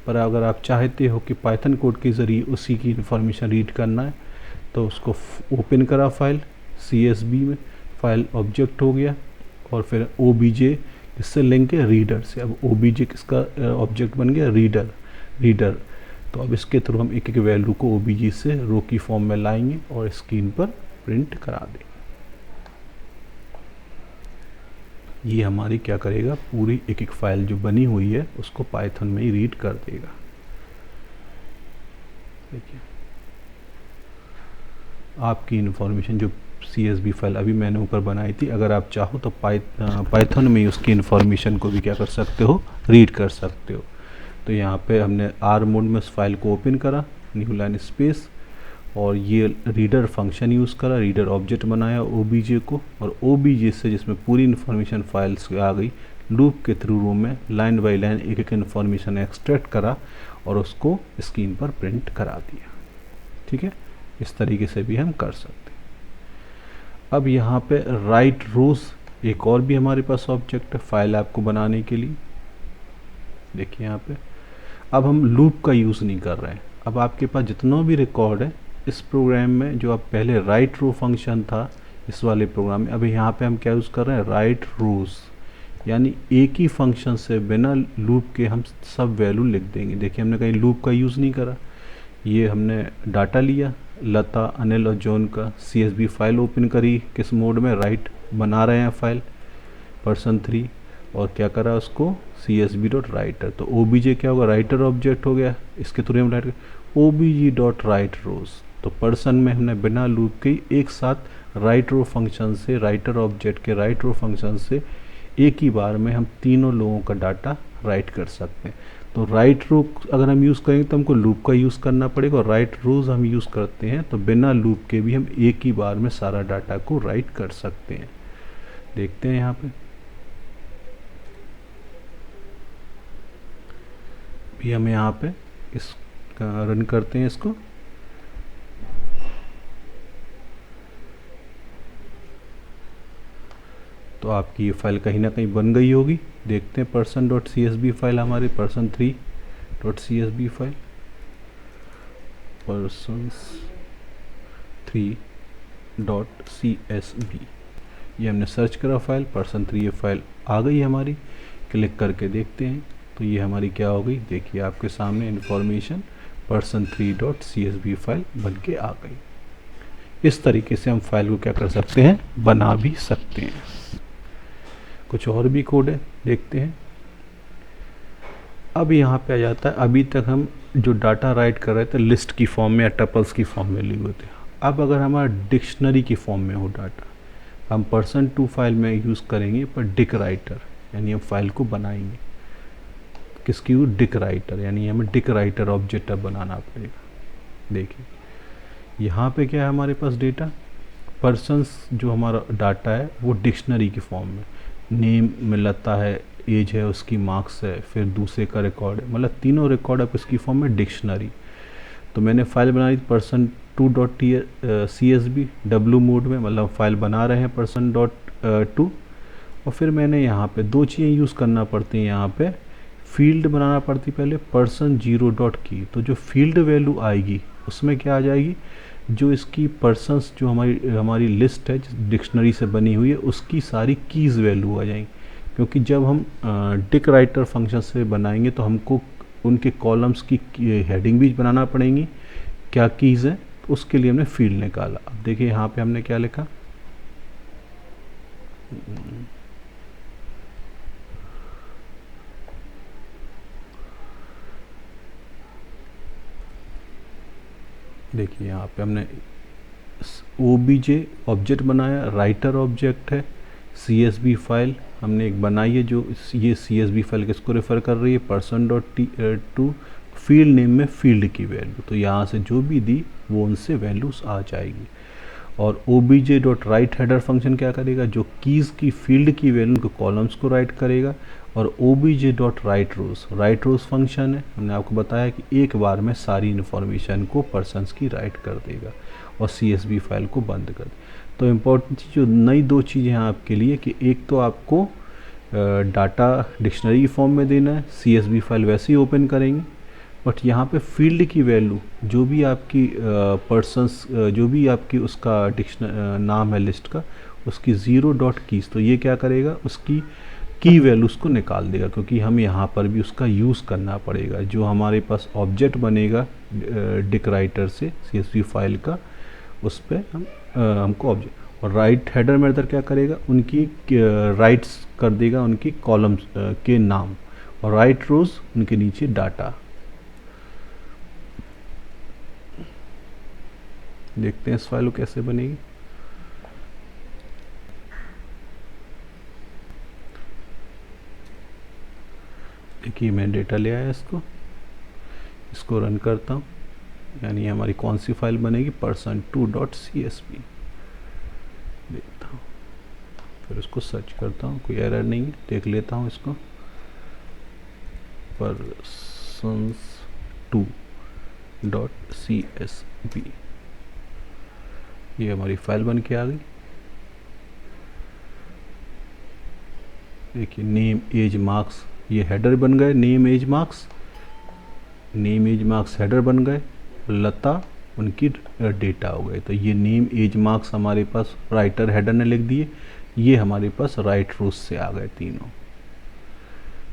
पर अगर आप चाहते हो कि पाइथन कोड के ज़रिए उसी की इन्फॉर्मेशन रीड करना है तो उसको ओपन करा फाइल CSV में, फाइल ऑब्जेक्ट हो गया और फिर OBJ किससे लिंक है, रीडर से। अब OBJ किसका ऑब्जेक्ट बन गया, रीडर। तो अब इसके थ्रू हम एक एक वैल्यू को OBJ से रो की फॉर्म में लाएंगे और स्क्रीन पर प्रिंट करा देंगे। ये हमारी क्या करेगा, पूरी एक एक फाइल जो बनी हुई है उसको पाइथन में ही रीड कर देगा। देखिए आपकी इन्फॉर्मेशन जो CSV फाइल अभी मैंने ऊपर बनाई थी, अगर आप चाहो तो पाइथन में ही उसकी इन्फॉर्मेशन को भी क्या कर सकते हो, रीड कर सकते हो। तो यहाँ पे हमने R मोड में उस फाइल को ओपन करा, न्यू लाइन स्पेस, और ये रीडर फंक्शन यूज़ करा, रीडर ऑब्जेक्ट बनाया OBJ को, और OBJ से जिसमें पूरी इन्फॉर्मेशन फाइल्स आ गई, लूप के थ्रू रो में लाइन बाय लाइन एक एक इन्फॉर्मेशन एक्सट्रैक्ट करा और उसको स्क्रीन पर प्रिंट करा दिया। ठीक है, इस तरीके से भी हम कर सकते हैं। अब यहाँ पे राइट रोज एक और भी हमारे पास ऑब्जेक्ट है फाइल आपको बनाने के लिए। देखिए यहाँ पे अब हम लूप का यूज़ नहीं कर रहे हैं। अब आपके पास जितना भी रिकॉर्ड है इस प्रोग्राम में, जो आप पहले राइट रो फंक्शन था इस वाले प्रोग्राम में, अभी यहाँ पे हम क्या यूज़ कर रहे हैं, राइट रोज, यानी एक ही फंक्शन से बिना लूप के हम सब वैल्यू लिख देंगे। देखिए हमने कहीं लूप का यूज़ नहीं करा, ये हमने डाटा लिया लता, अनिल और जॉन का, CSV फाइल ओपन करी, किस मोड में, राइट बना रहे हैं फाइल person3, और क्या करा उसको CSV.writer। तो OBJ क्या होगा, राइटर ऑब्जेक्ट हो गया, इसके थ्रू हम राइट OBJ.writeRows। तो पर्सन में हमने बिना लूप के एक साथ राइट रो फंक्शन से, राइटर ऑब्जेक्ट के राइट रो फंक्शन से एक ही बार में हम तीनों लोगों का डाटा राइट कर सकते हैं। तो राइट रो अगर हम यूज़ करेंगे तो हमको लूप का यूज़ करना पड़ेगा, और राइट रोज हम यूज़ करते हैं तो बिना लूप के भी हम एक ही बार में सारा डाटा को राइट कर सकते हैं। देखते हैं यहाँ पे भी हम यहाँ पे इस रन करते हैं इसको। तो आपकी ये फाइल कहीं ना कहीं बन गई होगी। देखते हैं person.csv फाइल हमारी, person3.csv फाइल, persons3.csv, ये हमने सर्च करा फाइल person3, ये फाइल आ गई हमारी। क्लिक करके देखते हैं तो ये हमारी क्या हो गई, देखिए आपके सामने इन्फॉर्मेशन person3.csv फाइल बन के आ गई। इस तरीके से हम फाइल को क्या कर सकते हैं, बना भी सकते हैं। कुछ और भी कोड है, देखते हैं। अब यहाँ पे आ जाता है, अभी तक हम जो डाटा राइट कर रहे थे लिस्ट की फॉर्म में या टपल्स की फॉर्म में लिए हुए थे। अब अगर हमारा डिक्शनरी की फॉर्म में हो डाटा, हम person2 फाइल में यूज़ करेंगे पर डिक राइटर, यानी हम फाइल को बनाएंगे किसकी, डिक राइटर, यानी हमें डिक राइटर ऑब्जेक्ट अब बनाना पड़ेगा। देखिए यहाँ पे क्या है हमारे पास डेटा, पर्सन्स जो हमारा डाटा है वो डिक्शनरी की फॉर्म में, नेम में लता है, एज है उसकी, मार्क्स है, फिर दूसरे का रिकॉर्ड है, मतलब तीनों रिकॉर्ड आप इसकी फॉर्म में डिक्शनरी। तो मैंने फाइल बनाई person two dot C S V W mode में, मतलब फाइल बना रहे हैं पर्सन डॉट टू। और फिर मैंने यहाँ पे दो चीज़ें यूज़ करना पड़ती हैं, यहाँ पे फील्ड बनाना पड़ती पहले पर्सन जीरो डॉट की। तो जो फील्ड वैल्यू आएगी उसमें क्या आ जाएगी, जो इसकी पर्सन्स जो हमारी हमारी लिस्ट है डिक्शनरी से बनी हुई है उसकी सारी कीज़ वैल्यू आ जाएंगी। क्योंकि जब हम डिक राइटर फंक्शन से बनाएंगे तो हमको उनके कॉलम्स की हेडिंग भी बनाना पड़ेंगी, क्या कीज़ है, तो उसके लिए हमने फील्ड निकाला। अब देखिए यहाँ पे हमने क्या लिखा, देखिए यहाँ पे हमने ओबीजे ऑब्जेक्ट बनाया, राइटर ऑब्जेक्ट है, सीएसबी फाइल हमने एक बनाई है, जो ये सीएसबी फाइल किसको रेफ़र कर रही है, person dot to, field name में फील्ड की वैल्यू, तो यहाँ से जो भी दी वो उनसे वैल्यूज़ आ जाएगी। और OBJ dot right header function क्या करेगा, जो कीज़ की फील्ड की वैल्यू के कॉलम्स को राइट करेगा। और ओबीजे डॉट राइट रोज फंक्शन है, हमने आपको बताया कि एक बार में सारी इन्फॉर्मेशन को पर्सन्स की राइट कर देगा और सीएसवी फाइल को बंद कर देगा। तो इम्पोर्टेंट चीज़ जो नई दो चीज़ें हैं आपके लिए कि एक तो आपको डाटा डिक्शनरी फॉर्म में देना है, सीएसवी फाइल वैसे ही ओपन करेंगे, बट यहाँ पे फील्ड की वैल्यू जो भी आपकी पर्सन्स जो भी आपकी उसका नाम है लिस्ट का, उसकी ज़ीरो डॉट कीज़, तो ये क्या करेगा, उसकी की वैल्यूज़ को निकाल देगा, क्योंकि हम यहाँ पर भी उसका यूज़ करना पड़ेगा। जो हमारे पास ऑब्जेक्ट बनेगा डिक राइटर से सीएसवी फाइल का, उस पर हमको ऑब्जेक्ट, और राइट हेडर मेथड क्या करेगा, उनकी राइट्स कर देगा उनकी कॉलम्स के नाम, और राइट रोज उनके नीचे डाटा। देखते हैं इस फाइल को कैसे बनेगी। देखिए मैं डेटा ले आया इसको रन करता हूँ, यानी हमारी कौन सी फाइल बनेगी, person two dot C S V. देखता हूँ, फिर उसको सर्च करता हूँ, कोई एरर नहीं है, देख लेता हूँ इसको, persons two dot C S V, ये हमारी फाइल बन के आ गई। देखिए नेम एज मार्क्स, ये हेडर बन गए, नेम एज मार्क्स हेडर बन गए, लता उनकी डेटा हो गए। तो ये नेम एज मार्क्स हमारे पास राइटर हेडर ने लिख दिए, ये हमारे पास राइट रोज से आ गए तीनों।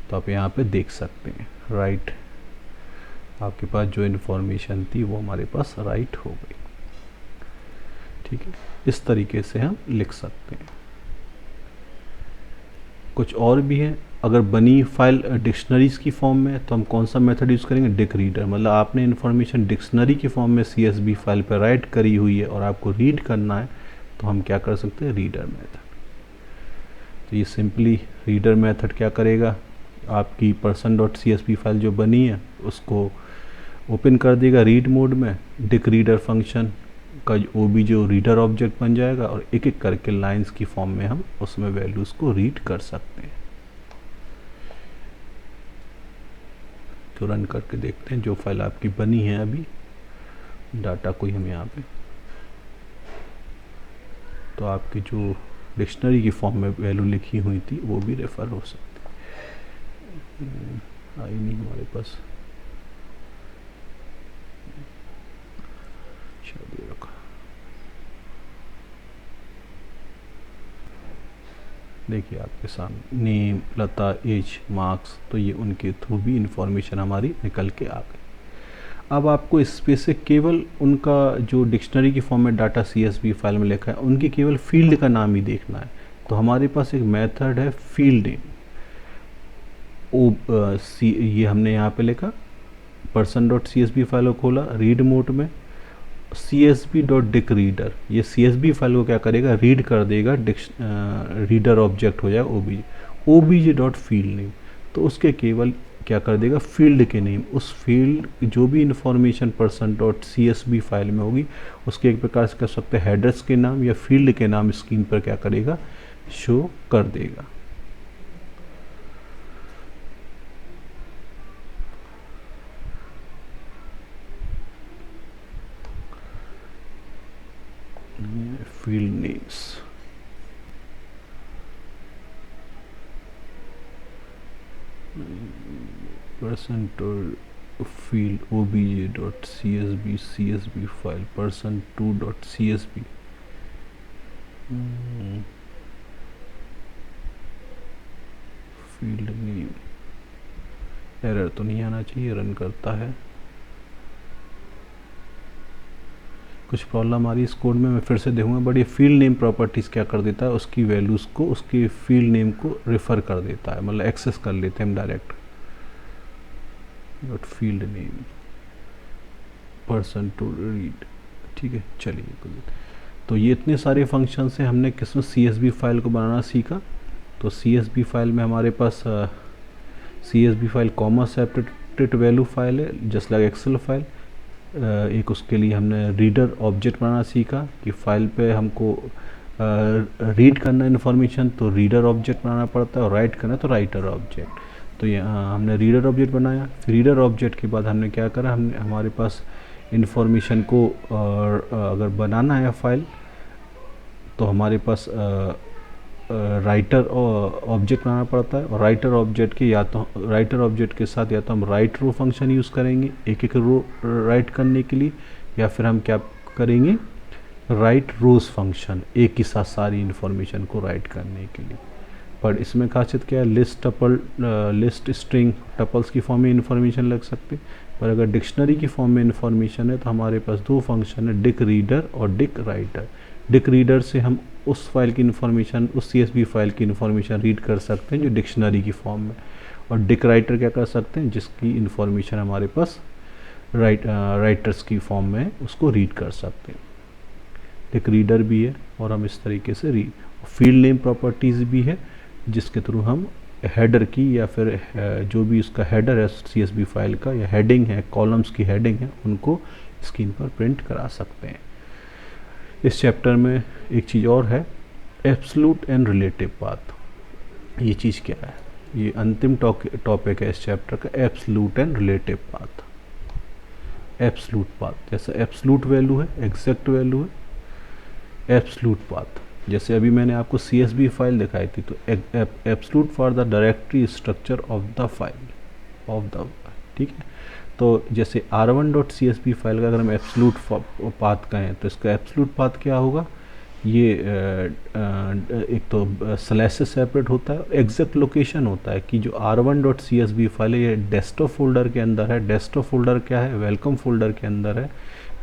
तो आप यहाँ पे देख सकते हैं राइट, आपके पास जो इन्फॉर्मेशन थी वो हमारे पास राइट हो गई। ठीक है, इस तरीके से हम लिख सकते हैं। कुछ और भी है, अगर बनी फाइल डिक्शनरीज की फॉर्म में तो हम कौन सा मेथड यूज़ करेंगे, डिक रीडर, मतलब आपने इन्फॉर्मेशन डिक्शनरी की फॉर्म में सीएसवी फाइल पर राइट करी हुई है और आपको रीड करना है, तो हम क्या कर सकते हैं, रीडर मेथड। तो ये सिंपली रीडर मेथड क्या करेगा, आपकी person dot C S V file जो बनी है उसको ओपन कर देगा रीड मोड में, डिक रीडर फंक्शन का वो भी जो रीडर ऑब्जेक्ट बन जाएगा, और एक एक करके लाइंस की फॉर्म में हम उसमें वैल्यूज़ को रीड कर सकते हैं। तो रन करके देखते हैं, जो फाइल आपकी बनी है अभी, डाटा कोई हम यहाँ पे, तो आपकी जो डिक्शनरी की फॉर्म में वैल्यू लिखी हुई थी वो भी रेफर हो सकती है। आई नहीं हमारे पास, चलिए रखा। देखिए आपके सामने नेम, लता, एज, मार्क्स, तो ये उनके थ्रू भी इंफॉर्मेशन हमारी निकल के आ गई। अब आपको इस पे से केवल उनका जो डिक्शनरी की फॉर्म में डाटा सीएसवी फाइल में लिखा है उनकी केवल फील्ड का नाम ही देखना है। तो हमारे पास एक मेथड है फील्ड नेम, ये हमने यहाँ पे लिखा, person dot C S V file को खोला रीड मोड में, C S V dot dict reader, ये सी एस बी फाइल को क्या करेगा, रीड कर देगा, रीडर ऑब्जेक्ट हो जाएगा ओबीजे डॉट फील्ड नेम, तो उसके केवल क्या कर देगा, फील्ड के नेम, उस फील्ड जो भी इंफॉर्मेशन person.csv फाइल में होगी उसके एक प्रकार से कर सकते हैं हेडर्स के नाम या फील्ड के नाम स्क्रीन पर क्या करेगा, शो कर देगा। Field names, person.field obj.csv csv file person2.csv field name, error तो नहीं आना चाहिए, रन करता है। कुछ प्रॉब्लम आ रही है इस कोड में, मैं फिर से देखूंगा, बट ये फील्ड नेम प्रॉपर्टीज़ क्या कर देता है, उसकी वैल्यूज़ को उसके फील्ड नेम को रेफ़र कर देता है, मतलब एक्सेस कर लेते हैं हम direct. Dot field name person two read, ठीक है। चलिए, तो ये इतने सारे फंक्शंस हैं, हमने किसमें CSV फाइल को बनाना सीखा। तो CSV फाइल में हमारे पास CSV file comma separated value file है, जस्ट लाइक एक्सेल फाइल। एक उसके लिए हमने रीडर ऑब्जेक्ट बनाना सीखा कि फाइल पे हमको रीड करना इन्फॉर्मेशन तो रीडर ऑब्जेक्ट बनाना पड़ता है, और राइट करना तो राइटर ऑब्जेक्ट। तो यहाँ हमने रीडर ऑब्जेक्ट बनाया। फिर रीडर ऑब्जेक्ट के बाद हमने क्या करा, हमने हमारे पास इन्फॉर्मेशन को अगर बनाना है फाइल तो हमारे पास राइटर ऑब्जेक्ट बनाना पड़ता है, और राइटर ऑब्जेक्ट के या तो राइटर ऑब्जेक्ट के साथ या तो हम राइट रो फंक्शन यूज़ करेंगे एक एक रो राइट करने के लिए, या फिर हम क्या करेंगे, राइट रोज फंक्शन एक ही साथ सारी इन्फॉर्मेशन को राइट करने के लिए। पर इसमें खासियत क्या है, list tuple list string tuples की फॉर्म में इन्फॉर्मेशन लग सकते, पर अगर डिक्शनरी की फॉर्म में इन्फॉर्मेशन है तो हमारे पास दो फंक्शन है, डिक रीडर और डिक राइटर। डिक रीडर से हम उस फाइल की इन्फॉर्मेशन, उस CSV फाइल की इन्फॉर्मेशन रीड कर सकते हैं जो डिक्शनरी की फॉर्म में, और डिक राइटर क्या कर सकते हैं, जिसकी इन्फॉर्मेशन हमारे पास राइटर्स की फॉर्म में उसको रीड कर सकते हैं। डिक रीडर भी है, और हम इस तरीके से फील्ड नेम प्रॉपर्टीज़ भी है जिसके थ्रू हम हेडर की या फिर जो भी उसका हेडर है CSV फाइल का, या हेडिंग है, कॉलम्स की हेडिंग है, उनको स्क्रीन पर प्रिंट करा सकते हैं। इस चैप्टर में एक चीज़ और है, एब्सोल्यूट एंड रिलेटिव पाथ। ये चीज़ क्या है, ये अंतिम टॉपिक है इस चैप्टर का, absolute and relative path. Absolute path जैसे एब्सोल्यूट वैल्यू है, एग्जैक्ट वैल्यू है। एब्सोल्यूट पाथ जैसे अभी मैंने आपको CSV फाइल दिखाई थी, तो absolute for the directory structure of the file of the, ठीक है। तो जैसे r1.csv फाइल का अगर हम एब्सोल्यूट पाथ कहें तो इसका एब्सोल्यूट पाथ क्या होगा, ये एक तो स्लैश से सेपरेट होता है, एग्जैक्ट लोकेशन होता है कि जो r1.csv फाइल है ये डेस्कटॉप फोल्डर के अंदर है। डेस्कटॉप फोल्डर क्या है, वेलकम फोल्डर के अंदर है।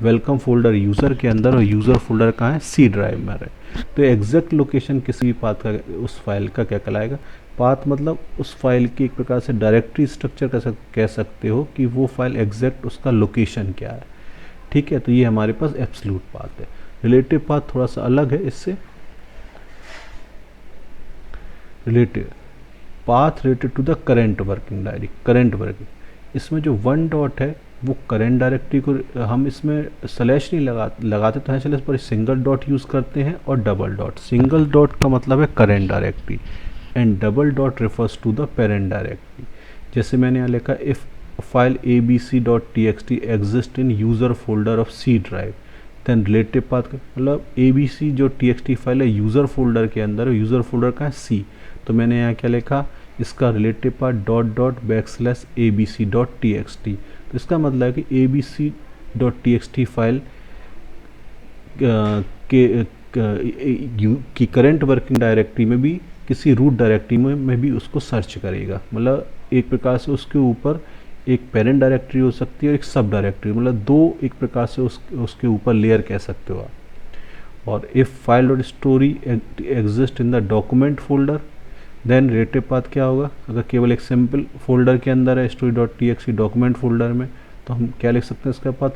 वेलकम फोल्डर यूज़र के अंदर, और यूज़र फोल्डर कहाँ है, C ड्राइव में है। तो एग्जैक्ट लोकेशन किसी भी पाथ का, उस फाइल का क्या कहलाएगा, पाथ मतलब उस फाइल की एक प्रकार से डायरेक्टरी स्ट्रक्चर कह सकते हो कि वो फाइल एग्जैक्ट उसका लोकेशन क्या है, ठीक है। तो ये हमारे पास एब्सोल्यूट पाथ है। रिलेटिव पाथ थोड़ा सा अलग है इससे। Relative path related to the current working directory, current working, इसमें जो वन डॉट है वो करेंट डायरेक्टरी को, हम इसमें स्लैश नहीं लगाते तो है, चले इस पर सिंगल डॉट यूज़ करते हैं, और डबल डॉट। सिंगल डॉट का मतलब है current directory, and double dot refers to the parent directory. जैसे मैंने यहाँ लिखा, if file abc.txt exist in user folder of C drive, then relative path का मतलब abc जो txt फाइल है यूज़र फोल्डर के अंदर है, यूज़र फोल्डर का है C। तो मैंने यहाँ क्या लिखा, इसका रिलेटिव पाथ :/abc.txt। तो इसका मतलब है कि abc.txt फाइल की करंट वर्किंग डायरेक्टरी में भी, किसी रूट डायरेक्टरी में भी उसको सर्च करेगा। मतलब एक प्रकार से उसके ऊपर एक पेरेंट डायरेक्टरी हो सकती है और एक सब डायरेक्टरी, मतलब दो एक प्रकार से उसके ऊपर लेयर कह सकते हो आप। और if file dot story exist in the document folder, then relative path क्या होगा, अगर केवल एक सिंपल फोल्डर के अंदर है story.txt डॉक्यूमेंट फोल्डर में, तो हम क्या लिख सकते हैं इसका पाथ,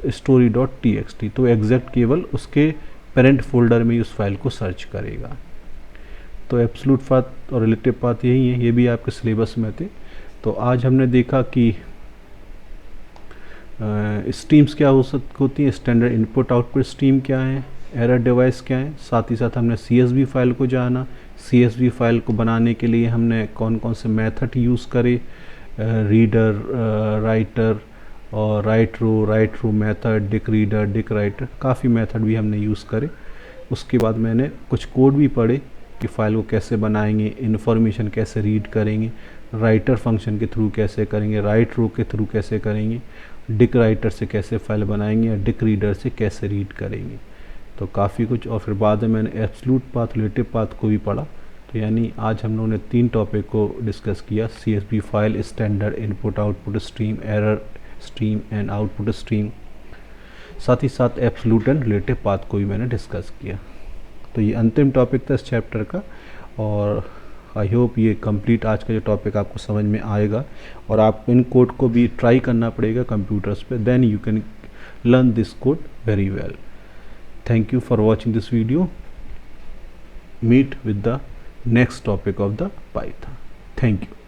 :/story.txt। तो एग्जैक्ट केवल उसके पेरेंट फोल्डर में ही उस फाइल को सर्च करेगा। तो एब्सोल्यूट पाथ और रिलेटिव पाथ यही है, ये भी आपके सिलेबस में थे। तो आज हमने देखा कि स्ट्रीम्स क्या होती हैं, स्टैंडर्ड इनपुट आउटपुट स्ट्रीम क्या है, एरर डिवाइस क्या है, साथ ही साथ हमने CSV फाइल को जाना। CSV फाइल को बनाने के लिए हमने कौन कौन से मेथड यूज़ करे, रीडर, राइटर और write row method, dict reader, dict writer, काफ़ी मेथड भी हमने यूज़ करे। उसके बाद मैंने कुछ कोड भी पढ़े कि फ़ाइल को कैसे बनाएंगे, इन्फॉर्मेशन कैसे रीड करेंगे, राइटर फंक्शन के थ्रू कैसे करेंगे, राइट रो के थ्रू कैसे करेंगे, डिक राइटर से कैसे फाइल बनाएंगे या डिक रीडर से कैसे रीड करेंगे। तो काफ़ी कुछ। और फिर बाद में मैंने एब्सोल्यूट पाथ, रिलेटिव पाथ को भी पढ़ा। तो यानी आज हम लोगों ने 3 टॉपिक को डिस्कस किया, CSV file, standard input output stream, error stream and output stream, साथ ही साथ एब्सोल्यूट एंड रिलेटिव पाथ को भी मैंने डिस्कस किया। तो ये अंतिम टॉपिक था इस चैप्टर का, और आई होप ये कंप्लीट आज का जो टॉपिक आपको समझ में आएगा, और आप इन कोड को भी ट्राई करना पड़ेगा कंप्यूटर्स पे, then you can learn this code very well. Thank you for watching this video. Meet with the next topic of the Python. Thank you.